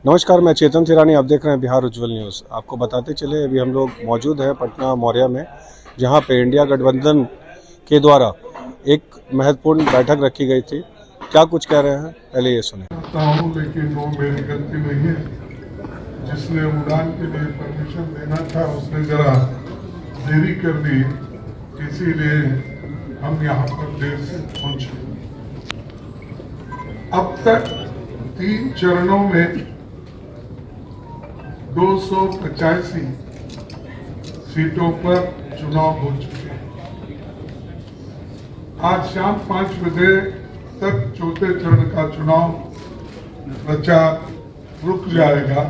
नमस्कार, मैं चेतन थिरानी। आप देख रहे हैं बिहार उज्ज्वल न्यूज़। आपको बताते चले, अभी हम लोग मौजूद हैं पटना मौर्या में, जहां पे इंडिया गठबंधन के द्वारा एक महत्वपूर्ण बैठक रखी गई थी। क्या कुछ कह रहे हैं, पहले ये सुने। लेकिन वो मेरी गलती नहीं है। जिसने उड़ान के लिए परमिशन देना था उसने जरा देरी कर दी, इसीलिए हम यहाँ पर देर से पहुंचे। अब तक 3 चरणों में 285 सीटों पर चुनाव हो चुके हैं। आज शाम 5 बजे तक चौथे चरण का चुनाव प्रचार रुक जाएगा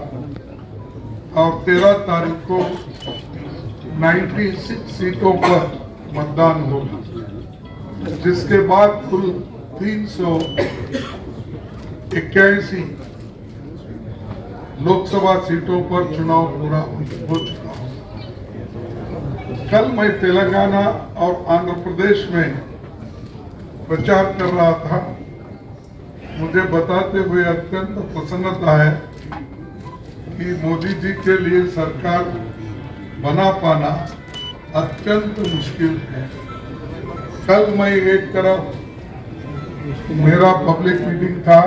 और 13 तारीख को 96 सीटों पर मतदान होगा, जिसके बाद कुल 381 लोकसभा सीटों पर चुनाव पूरा हो चुका है। कल मैं तेलंगाना और आंध्र प्रदेश में प्रचार कर रहा था। मुझे बताते हुए अत्यंत प्रसन्नता है कि मोदी जी के लिए सरकार बना पाना अत्यंत मुश्किल है। कल मैं एक तरफ मेरा पब्लिक मीटिंग था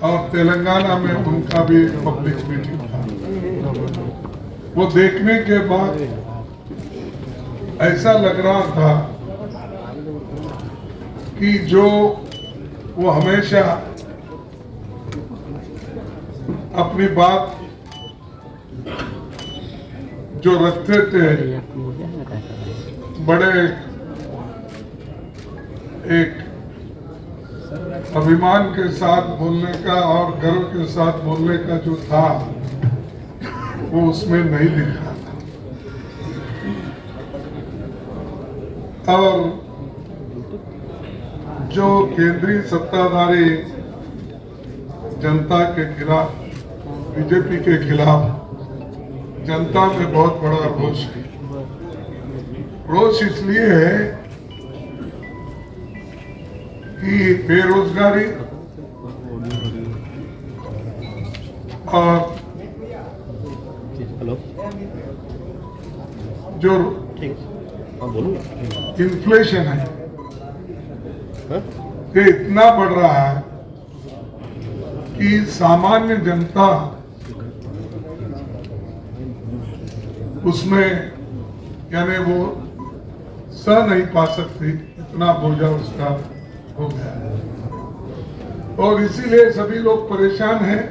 और तेलंगाना में उनका भी पब्लिक मीटिंग था। वो देखने के बाद ऐसा लग रहा था कि जो वो हमेशा अपनी बात जो रखते थे, बड़े एक अभिमान के साथ बोलने का और गर्व के साथ बोलने का जो था, वो उसमें नहीं दिखा था। और जो केंद्रीय सत्ताधारी जनता के खिलाफ, बीजेपी के खिलाफ जनता में बहुत बड़ा रोष है। रोष इसलिए है कि बेरोजगारी और जो इन्फ्लेशन है ये इतना बढ़ रहा है कि सामान्य जनता उसमें यानी वो सह नहीं पा सकती, इतना बोझा उसका हो गया। और इसीलिए सभी लोग परेशान हैं।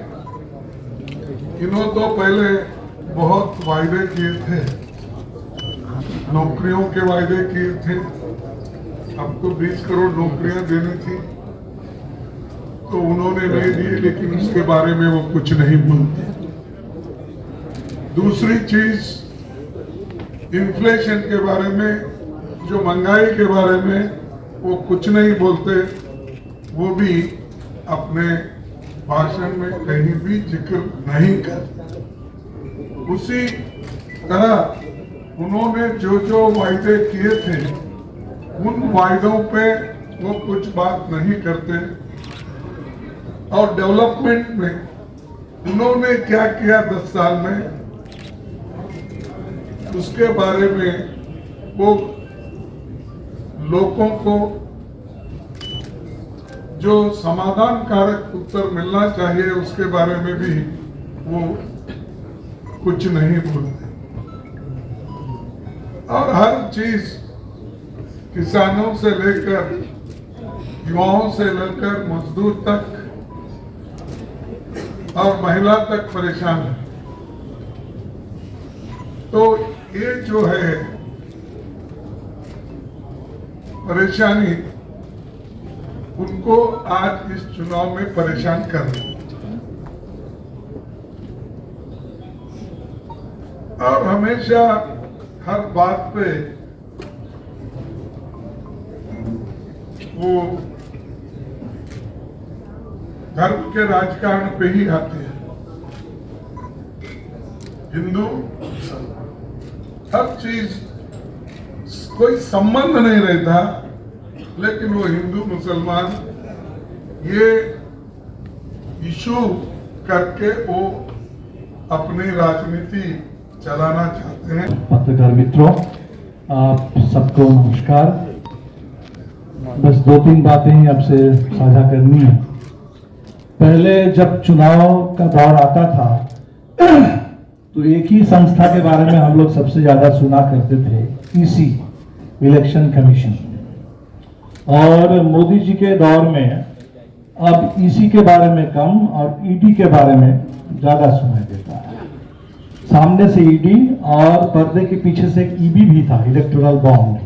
इन्होंने तो पहले बहुत वायदे किए थे, नौकरियों के वायदे किए थे। हमको 20 करोड़ नौकरियां देनी थी, तो उन्होंने नहीं दी, लेकिन उसके बारे में वो कुछ नहीं बोलते। दूसरी चीज, इन्फ्लेशन के बारे में, जो महंगाई के बारे में वो कुछ नहीं बोलते। वो भी अपने भाषण में कहीं भी जिक्र नहीं करते। उसी तरह उन्होंने जो जो वायदे किए थे, उन वायदों पे वो कुछ बात नहीं करते। और डेवलपमेंट में उन्होंने क्या किया 10 साल में, उसके बारे में वो लोगों को जो समाधानकारक उत्तर मिलना चाहिए उसके बारे में भी वो कुछ नहीं बोलते। और हर चीज किसानों से लेकर युवाओं से लेकर मजदूर तक और महिला तक परेशान है। तो ये जो है परेशानी, उनको आज इस चुनाव में परेशान कर रही है। और हमेशा हर बात पे वो धर्म के राजकारण पे ही आते हैं। हिंदू हर चीज कोई संबंध नहीं रहता, लेकिन वो हिंदू मुसलमान ये इशू करके वो अपनी राजनीति चलाना चाहते हैं। पत्रकार मित्रों, आप सबको नमस्कार। बस 2-3 बातें ही आपसे साझा करनी है। पहले जब चुनाव का दौर आता था तो एक ही संस्था के बारे में हम लोग सबसे ज्यादा सुना करते थे, ईसी, इलेक्शन कमीशन। और मोदी जी के दौर में अब ईसी के बारे में कम और ईडी के बारे में ज्यादा सुनाई देता है। सामने से ईडी और पर्दे के पीछे से एक ईबी भी था, इलेक्टोरल बॉन्ड।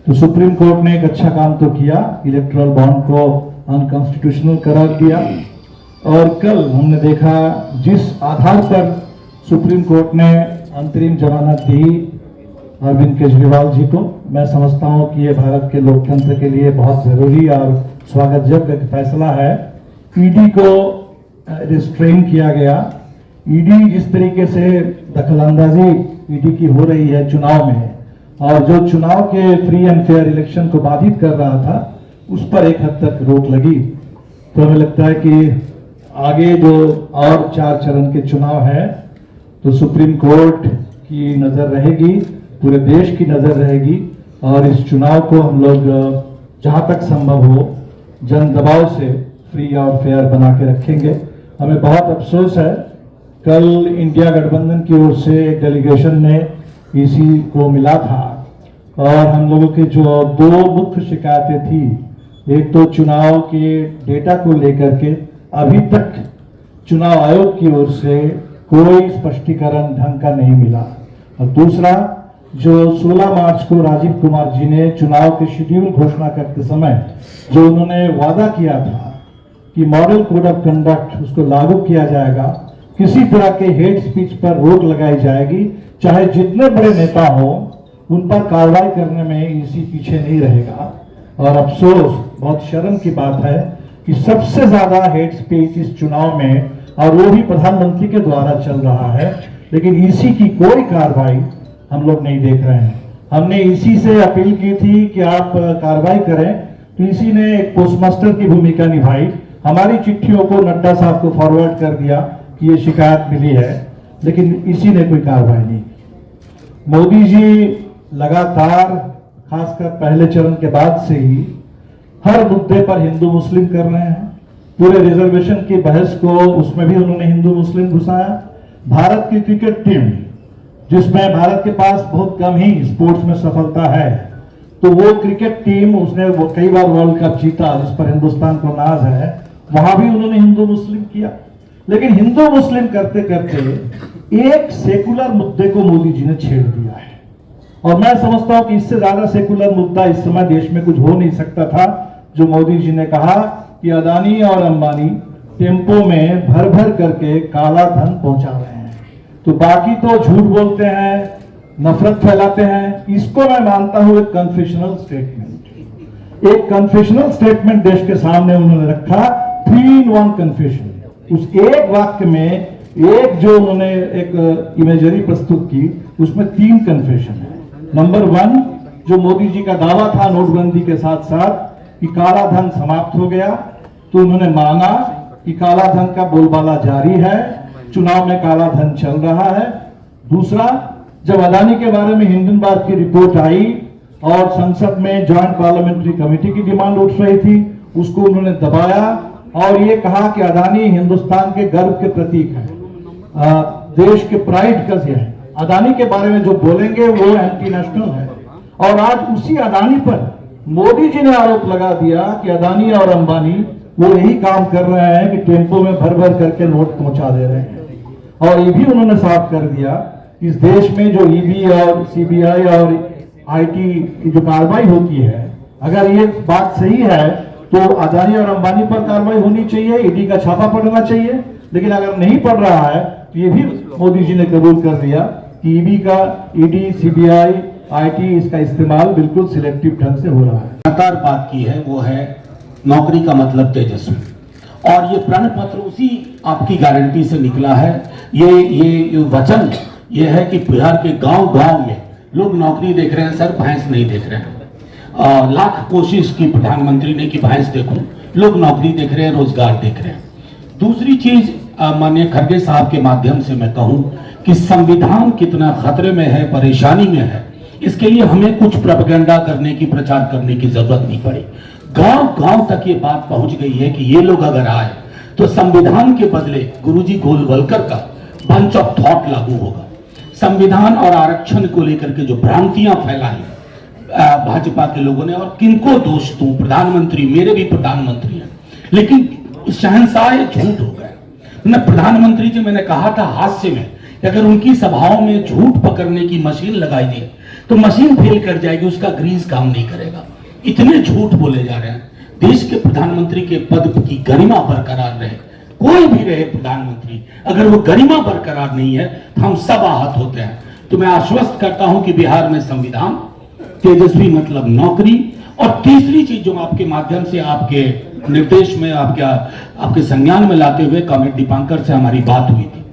तो सुप्रीम कोर्ट ने एक अच्छा काम तो किया, इलेक्टोरल बॉन्ड को अनकॉन्स्टिट्यूशनल करार दिया। और कल हमने देखा जिस आधार पर सुप्रीम कोर्ट ने अंतरिम जमानत दी अरविंद केजरीवाल जी को, मैं समझता हूं कि ये भारत के लोकतंत्र के लिए बहुत जरूरी और स्वागत योग्य फैसला है। ईडी को रिस्ट्रेन किया गया। ईडी जिस तरीके से दखलंदाजी ईडी की हो रही है चुनाव में, और जो चुनाव के फ्री एंड फेयर इलेक्शन को बाधित कर रहा था, उस पर एक हद तक रोक लगी। तो हमें लगता है कि आगे जो और 4 चरण के चुनाव है तो सुप्रीम कोर्ट की नजर रहेगी, पूरे देश की नजर रहेगी, और इस चुनाव को हम लोग जहां तक संभव हो जन दबाव से फ्री और फेयर बना के रखेंगे। हमें बहुत अफसोस है, कल इंडिया गठबंधन की ओर से एक डेलीगेशन ने ईसी को मिला था और हम लोगों के जो 2 मुख्य शिकायतें थी, एक तो चुनाव के डेटा को लेकर के अभी तक चुनाव आयोग की ओर से कोई स्पष्टीकरण ढंग का नहीं मिला, और दूसरा जो 16 मार्च को राजीव कुमार जी ने चुनाव के शेड्यूल घोषणा करते समय जो उन्होंने वादा किया था कि मॉडल कोड ऑफ कंडक्ट उसको लागू किया जाएगा, किसी तरह के हेट स्पीच पर रोक लगाई जाएगी, चाहे जितने बड़े नेता हो उन पर कार्रवाई करने में ईसी पीछे नहीं रहेगा। और अफसोस, बहुत शर्म की बात है कि सबसे ज्यादा हेट स्पीच इस चुनाव में, और वो भी प्रधानमंत्री के द्वारा चल रहा है, लेकिन ईसी की कोई कार्रवाई हम लोग नहीं देख रहे हैं। हमने ईसी से अपील की थी कि आप कार्रवाई करें, तो ईसी ने एक पोस्टमास्टर की भूमिका निभाई, हमारी चिट्ठियों को नड्डा साहब को फॉरवर्ड कर दिया कि ये शिकायत मिली है, लेकिन ईसी ने कोई कार्रवाई नहीं की। मोदी जी लगातार, खासकर पहले चरण के बाद से ही, हर मुद्दे पर हिंदू मुस्लिम कर रहे हैं। पूरे रिजर्वेशन की बहस को उसमें भी उन्होंने हिंदू मुस्लिम घुसाया। भारत की क्रिकेट टीम, जिसमें भारत के पास बहुत कम ही स्पोर्ट्स में सफलता है, तो वो क्रिकेट टीम, उसने वो कई बार वर्ल्ड कप जीता, जिस पर हिंदुस्तान को नाज है, वहां भी उन्होंने हिंदू मुस्लिम किया। लेकिन हिंदू मुस्लिम करते करते एक सेकुलर मुद्दे को मोदी जी ने छेड़ दिया है, और मैं समझता हूं कि इससे ज्यादा सेकुलर मुद्दा इस समय देश में कुछ हो नहीं सकता था। जो मोदी जी ने कहा कि अदानी और अंबानी टेम्पो में भर भर करके काला धन पहुंचा रहे हैं, तो बाकी तो झूठ बोलते हैं, नफरत फैलाते हैं। इसको मैं मानता हूं एक कन्फेशनल स्टेटमेंट। एक कन्फेशनल स्टेटमेंट देश के सामने उन्होंने रखा, 3-in-1 कन्फेशन। उस एक वाक्य में एक जो उन्होंने एक इमेजरी प्रस्तुत की, उसमें 3 कन्फेशन है। नंबर 1, जो मोदी जी का दावा था नोटबंदी के साथ साथ कि काला धन समाप्त हो गया, तो उन्होंने माना कि काला धन का बोलबाला जारी है, चुनाव में काला धन चल रहा है। दूसरा, जब अदानी के बारे में हिंडनबर्ग की रिपोर्ट आई और संसद में ज्वाइंट पार्लियामेंट्री कमेटी की डिमांड उठ रही थी, उसको उन्होंने दबाया और ये कहा कि अदानी हिंदुस्तान के गर्व के प्रतीक है, देश के प्राइड का है। अदानी के बारे में जो बोलेंगे वो एंटी नेशनल है। और आज उसी अदानी पर मोदी जी ने आरोप लगा दिया कि अदानी और अंबानी वो यही काम कर रहे हैं कि टेम्पो में भर भर करके नोट पहुंचा दे रहे हैं। और ये भी उन्होंने साफ कर दिया कि इस देश में जो ईडी और सीबीआई और आईटी की जो कार्रवाई होती है, अगर ये बात सही है तो अदानी और अंबानी पर कार्रवाई होनी चाहिए, ईडी का छापा पड़ना चाहिए। लेकिन अगर नहीं पड़ रहा है तो ये भी मोदी जी ने कबूल कर दिया कि ईडी, सीबीआई, आईटी, इसका इस्तेमाल बिल्कुल सिलेक्टिव ढंग से हो रहा है। लगातार बात की है वो है नौकरी का मतलब तेजस्वी, और ये प्रण पत्र उसी आपकी गारंटी से निकला है। ये वचन ये है कि बिहार के गांव-गांव में लोग नौकरी देख रहे हैं सर, भैंस नहीं देख रहे हैं। लाख कोशिश की प्रधानमंत्री ने कि भैंस देखो, लोग नौकरी देख रहे हैं, रोजगार देख रहे हैं। दूसरी चीज, माननीय खड़गे साहब के माध्यम से मैं कहूं कि संविधान कितना खतरे में है, परेशानी में है, इसके लिए हमें कुछ प्रोपेगेंडा करने की, प्रचार करने की जरूरत नहीं पड़ी। गांव गांव तक ये बात पहुंच गई है कि ये लोग अगर आए तो संविधान के बदले गुरुजी गोलवलकर का बंच ऑफ थॉट लागू होगा। संविधान और आरक्षण को लेकर के जो भ्रांतियां फैलाई भाजपा के लोगों ने, और किनको दोष दूं, प्रधानमंत्री, मेरे भी प्रधानमंत्री हैं, लेकिन शहंशाह झूठ हो गए। न प्रधानमंत्री जी, मैंने कहा था हास्य में कि अगर उनकी सभाओं में झूठ पकड़ने की मशीन लगाई दी तो मशीन फेल कर जाएगी, उसका ग्रीस काम नहीं करेगा। इतने झूठ बोले जा रहे हैं। देश के प्रधानमंत्री के पद की गरिमा बरकरार रहे, कोई भी रहे प्रधानमंत्री, अगर वो गरिमा बरकरार नहीं है तो हम सब आहत होते हैं। तो मैं आश्वस्त करता हूं कि बिहार में संविधान, तेजस्वी मतलब नौकरी, और तीसरी चीज जो आपके माध्यम से, आपके निर्देश में, आपके संज्ञान में लाते हुए कॉमेड दीपांकर से हमारी बात हुई थी।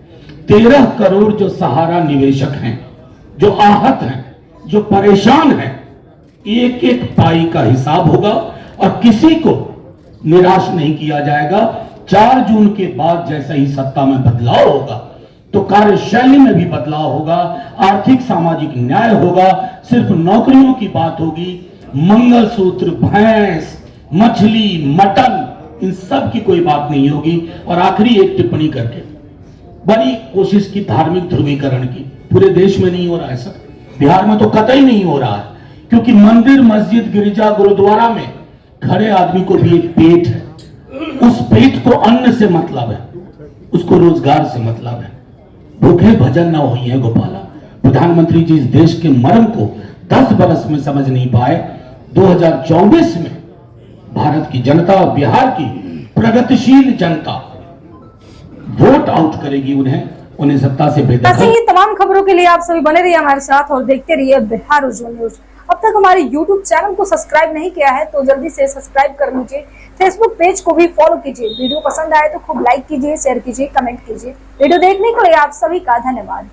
13 करोड़ जो सहारा निवेशक हैं, जो आहत हैं, जो परेशान हैं, एक एक पाई का हिसाब होगा और किसी को निराश नहीं किया जाएगा। 4 जून के बाद जैसा ही सत्ता में बदलाव होगा तो कार्यशैली में भी बदलाव होगा, आर्थिक सामाजिक न्याय होगा, सिर्फ नौकरियों की बात होगी, मंगलसूत्र, भैंस, मछली, मटन, इन सब की कोई बात नहीं होगी। और आखिरी एक टिप्पणी करके, बड़ी कोशिश की धार्मिक ध्रुवीकरण की, पूरे देश में नहीं हो रहा है सर, बिहार में तो कतई नहीं हो रहा है, क्योंकि मंदिर, मस्जिद, गिरजा, गुरुद्वारा में खड़े आदमी को भी एक पेट है, उस पेट को अन्न से मतलब है, उसको रोजगार से मतलब है। भूखे भजन ना हुई है गोपाला। प्रधानमंत्री जी इस देश के मर्म को 10 बरस में समझ नहीं पाए। 2024 में भारत की जनता, बिहार की प्रगतिशील जनता वोट आउट करेगी उन्हें सत्ता से बेदखल। ऐसे ही तमाम खबरों के लिए आप सभी बने रहिए हमारे साथ और देखते रहिए बिहार उज्जवल न्यूज। अब तक हमारे YouTube चैनल को सब्सक्राइब नहीं किया है तो जल्दी से सब्सक्राइब कर लीजिए। फेसबुक पेज को भी फॉलो कीजिए। वीडियो पसंद आए तो खूब लाइक कीजिए, शेयर कीजिए, कमेंट कीजिए। वीडियो देखने के लिए आप सभी का धन्यवाद।